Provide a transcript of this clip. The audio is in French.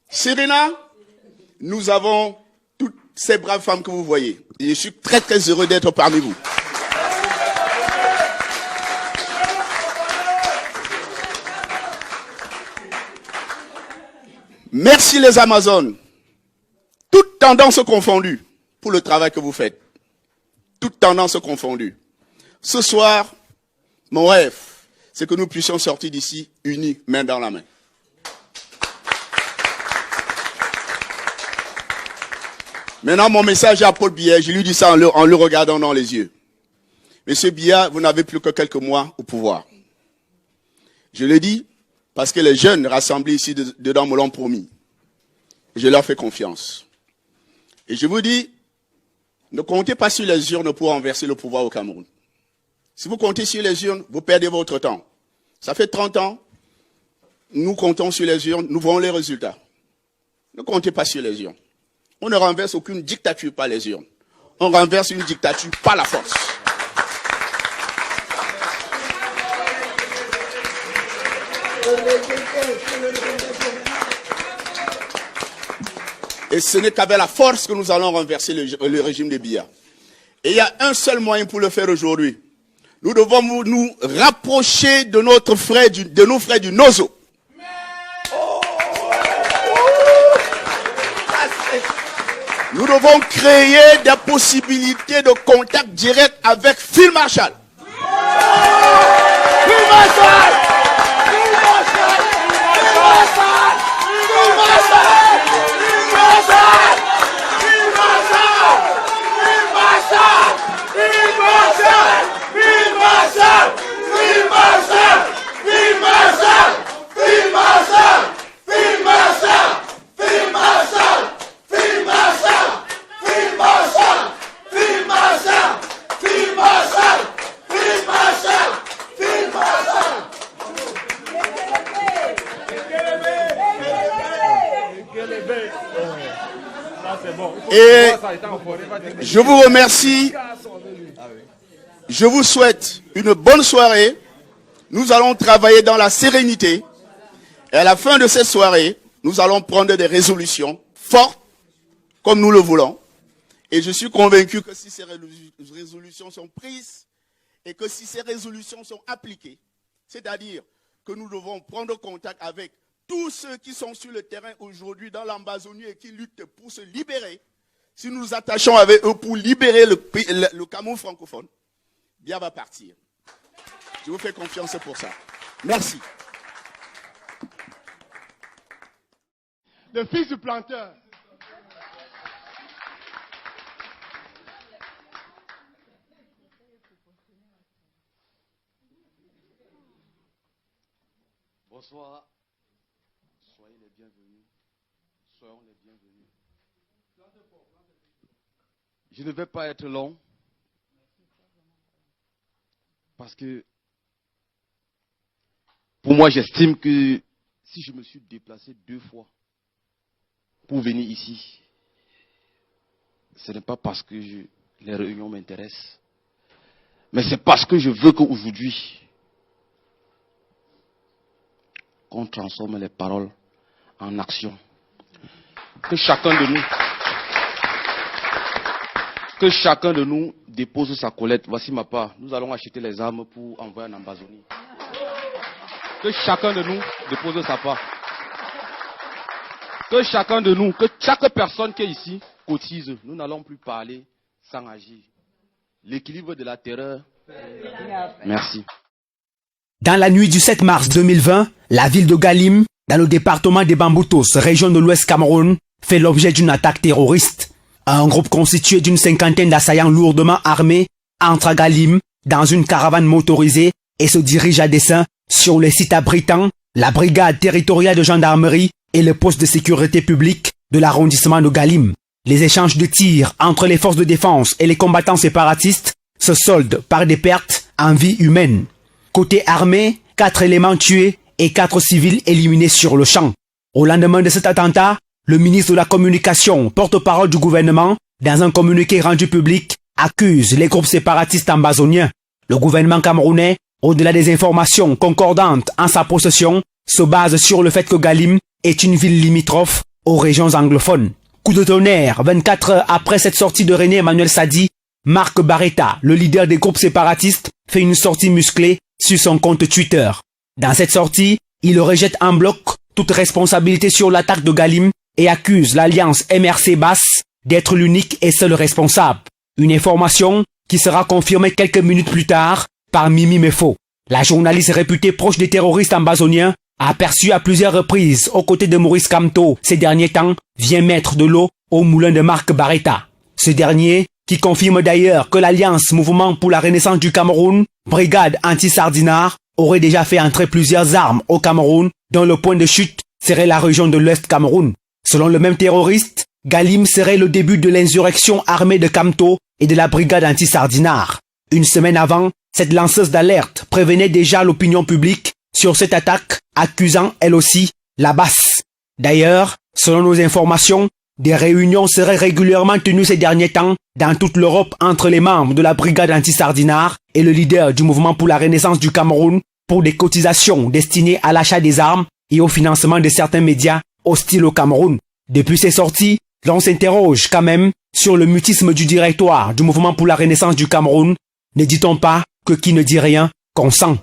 Serena, nous avons toutes ces braves femmes que vous voyez. Et je suis très très heureux d'être parmi vous. Merci les Amazones. Toutes tendances confondues pour le travail que vous faites. Toutes tendances confondues. Ce soir, mon rêve, c'est que nous puissions sortir d'ici unis, main dans la main. Maintenant, mon message est à Paul Biya. Je lui dis ça en le regardant dans les yeux. Monsieur Biya, vous n'avez plus que quelques mois au pouvoir. Je le dis parce que les jeunes rassemblés ici dedans me l'ont promis. Je leur fais confiance. Et je vous dis, ne comptez pas sur les urnes pour renverser le pouvoir au Cameroun. Si vous comptez sur les urnes, vous perdez votre temps. Ça fait 30 ans, nous comptons sur les urnes, nous voyons les résultats. Ne comptez pas sur les urnes. On ne renverse aucune dictature par les urnes. On renverse une dictature par la force. Et ce n'est qu'avec la force que nous allons renverser le régime de Biya. Et il y a un seul moyen pour le faire aujourd'hui. Nous devons nous rapprocher de nos frères du Nozo. Nous devons créer des possibilités de contact direct avec Phil Marshall. Phil Marshall! Et je vous remercie. Je vous souhaite une bonne soirée. Nous allons travailler dans la sérénité. Et à la fin de cette soirée, nous allons prendre des résolutions fortes, comme nous le voulons. Et je suis convaincu que si ces résolutions sont prises et que si ces résolutions sont appliquées, c'est-à-dire que nous devons prendre contact avec tous ceux qui sont sur le terrain aujourd'hui dans l'Amazonie et qui luttent pour se libérer, si nous nous attachons avec eux pour libérer le Cameroun francophone, Biya va partir. Je vous fais confiance pour ça. Merci. Le fils du planteur. Bonsoir. Soyez les bienvenus. Soyons les bienvenus. Je ne vais pas être long. Parce que pour moi, j'estime que si je me suis déplacé 2 fois pour venir ici, ce n'est pas parce que les réunions m'intéressent, mais c'est parce que je veux qu'aujourd'hui, qu'on transforme les paroles en action. Que chacun de nous dépose sa collecte. Voici ma part. Nous allons acheter les armes pour envoyer en Amazonie. Que chacun de nous dépose sa part. Que chacun de nous, que chaque personne qui est ici cotise. Nous n'allons plus parler sans agir. L'équilibre de la terreur. Merci. Dans la nuit du 7 mars 2020, la ville de Galim, dans le département des Bamboutos, région de l'Ouest Cameroun, fait l'objet d'une attaque terroriste. Un groupe constitué d'une 50aine d'assaillants lourdement armés entre à Galim dans une caravane motorisée et se dirige à dessein sur le site abritant la brigade territoriale de gendarmerie et le poste de sécurité publique de l'arrondissement de Galim. Les échanges de tirs entre les forces de défense et les combattants séparatistes se soldent par des pertes en vie humaine. Côté armé, 4 éléments tués et 4 civils éliminés sur le champ. Au lendemain de cet attentat, le ministre de la Communication, porte-parole du gouvernement, dans un communiqué rendu public, accuse les groupes séparatistes amazoniens. Le gouvernement camerounais, au-delà des informations concordantes en sa possession, se base sur le fait que Galim est une ville limitrophe aux régions anglophones. Coup de tonnerre, 24 heures après cette sortie de René Emmanuel Sadi, Marc Barretta, le leader des groupes séparatistes, fait une sortie musclée sur son compte Twitter. Dans cette sortie, il rejette en bloc toute responsabilité sur l'attaque de Galim et accuse l'alliance MRC-Basse d'être l'unique et seul responsable. Une information qui sera confirmée quelques minutes plus tard par Mimi Mefo. La journaliste réputée proche des terroristes ambazoniens, aperçue à plusieurs reprises aux côtés de Maurice Kamto ces derniers temps, vient mettre de l'eau au moulin de Marc Barretta. Ce dernier, qui confirme d'ailleurs que l'Alliance Mouvement pour la Renaissance du Cameroun, brigade anti-Sardinard, aurait déjà fait entrer plusieurs armes au Cameroun, dont le point de chute serait la région de l'Ouest Cameroun. Selon le même terroriste, Galim serait le début de l'insurrection armée de Kamto et de la brigade anti-Sardinard. Une semaine avant, cette lanceuse d'alerte prévenait déjà l'opinion publique sur cette attaque, accusant elle aussi la basse. D'ailleurs, selon nos informations, des réunions seraient régulièrement tenues ces derniers temps dans toute l'Europe entre les membres de la brigade anti-Sardinard et le leader du mouvement pour la Renaissance du Cameroun pour des cotisations destinées à l'achat des armes et au financement de certains médias hostiles au Cameroun. Depuis ces sorties, l'on s'interroge quand même sur le mutisme du directoire du mouvement pour la Renaissance du Cameroun. Ne dit-on pas que qui ne dit rien consent?